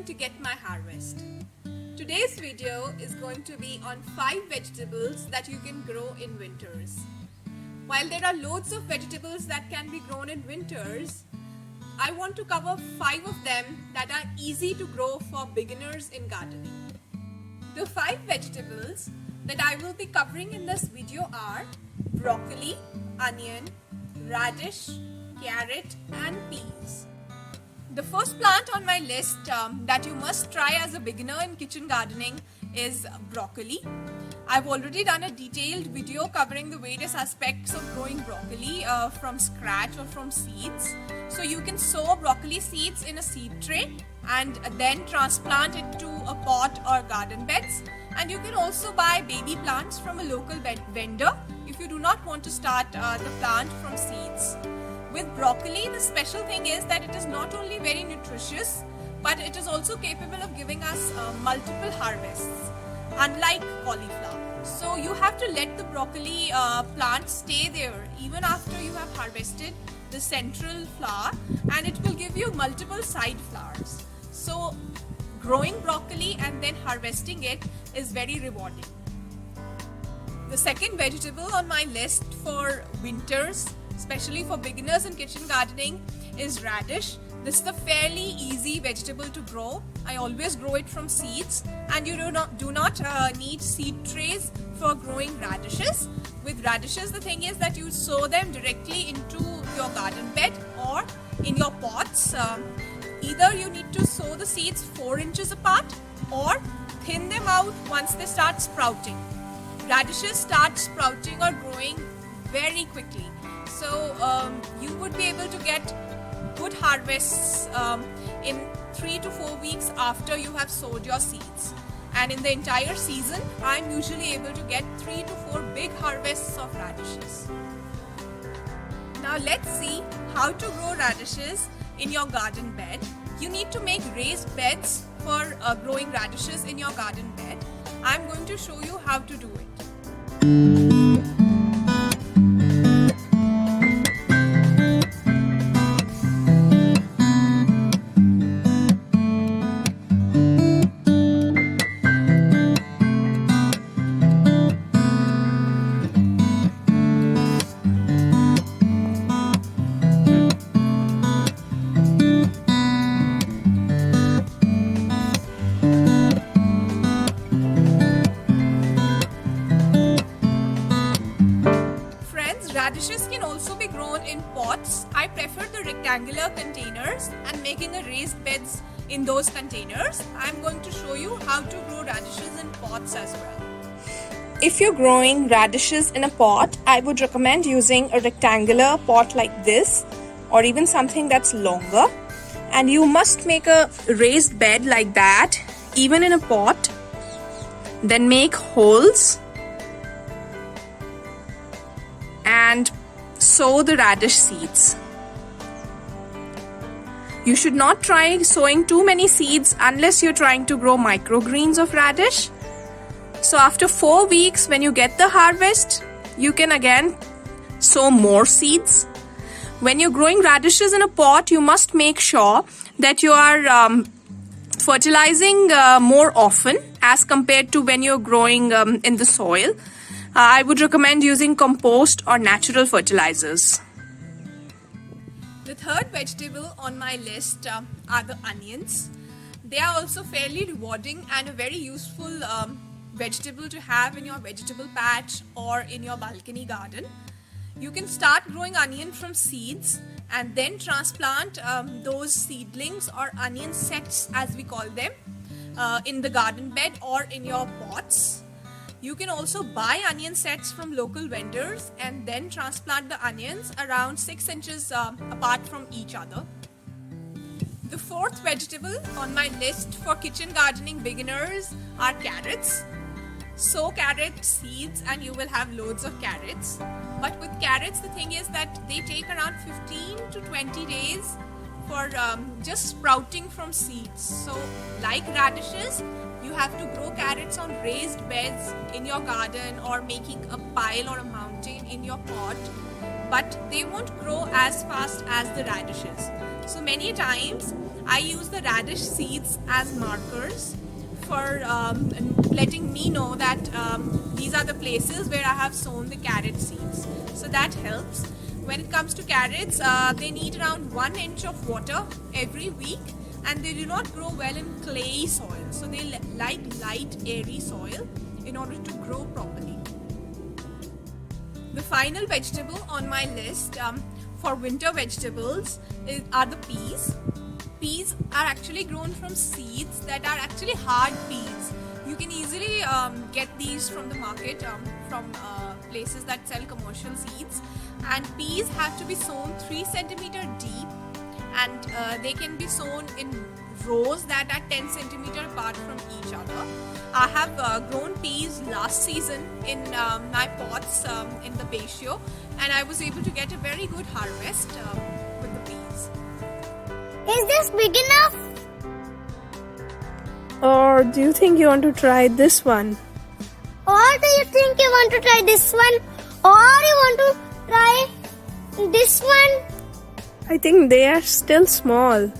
time to get my harvest. Today's video is going to be on 5 vegetables that you can grow in winters. While there are loads of vegetables that can be grown in winters, I want to cover 5 of them that are easy to grow for beginners in gardening. The 5 vegetables that I will be covering in this video are broccoli, onion, radish, carrot and peas. The first plant on my list that you must try as a beginner in kitchen gardening is broccoli. I've already done a detailed video covering the various aspects of growing broccoli from scratch or from seeds. So you can sow broccoli seeds in a seed tray and then transplant it to a pot or garden beds. And you can also buy baby plants from a local vendor if you do not want to start the plant from seeds. With broccoli, the special thing is that it is not only very nutritious, but it is also capable of giving us multiple harvests, unlike cauliflower. So you have to let the broccoli plant stay there even after you have harvested the central flower, and it will give you multiple side flowers. So growing broccoli and then harvesting it is very rewarding. The second vegetable on my list for winters, especially for beginners in kitchen gardening, is radish. This is a fairly easy vegetable to grow. I always grow it from seeds, and you do not need seed trays for growing radishes. With radishes, the thing is that you sow them directly into your garden bed or in your pots. Either you need to sow the seeds 4 inches apart or thin them out once they start sprouting. Radishes start sprouting or growing very quickly. So you would be able to get good harvests in 3 to 4 weeks after you have sowed your seeds. And in the entire season, I'm usually able to get 3 to 4 big harvests of radishes. Now let's see how to grow radishes in your garden bed. You need to make raised beds for growing radishes in your garden bed. I'm going to show you how to do it. Radishes can also be grown in pots. I prefer the rectangular containers and making a raised beds in those containers. I'm going to show you how to grow radishes in pots as well. If you're growing radishes in a pot, I would recommend using a rectangular pot like this, or even something that's longer. And you must make a raised bed like that, even in a pot. Then make holes and sow the radish seeds. You should not try sowing too many seeds unless you're trying to grow microgreens of radish. So after 4 weeks, when you get the harvest, you can again sow more seeds. When you're growing radishes in a pot, you must make sure that you are fertilizing more often as compared to when you're growing in the soil. I would recommend using compost or natural fertilizers. The third vegetable on my list are the onions. They are also fairly rewarding and a very useful vegetable to have in your vegetable patch or in your balcony garden. You can start growing onion from seeds and then transplant those seedlings or onion sets, as we call them, in the garden bed or in your pots. You can also buy onion sets from local vendors and then transplant the onions around 6 inches apart from each other. The fourth vegetable on my list for kitchen gardening beginners are carrots. Sow carrot seeds and you will have loads of carrots. But with carrots, the thing is that they take around 15 to 20 days for just sprouting from seeds. So like radishes, you have to grow carrots on raised beds in your garden or making a pile or a mountain in your pot. But they won't grow as fast as the radishes. So many times I use the radish seeds as markers for letting me know that these are the places where I have sown the carrot seeds. So that helps. When it comes to carrots, they need around 1 inch of water every week, and they do not grow well in clay soil. So they like light, airy soil in order to grow properly. The final vegetable on my list for winter vegetables are the peas. Peas are actually grown from seeds that are actually hard peas. You can easily get these from the market, from places that sell commercial seeds. And peas have to be sown 3 centimeter deep, and they can be sown in rows that are 10 centimeter apart from each other. I have grown peas last season in my pots in the patio, and I was able to get a very good harvest with the peas. Is this big enough? Or do you think you want to try this one? Or do you think you want to try this one? Or you want to try this one? I think they are still small.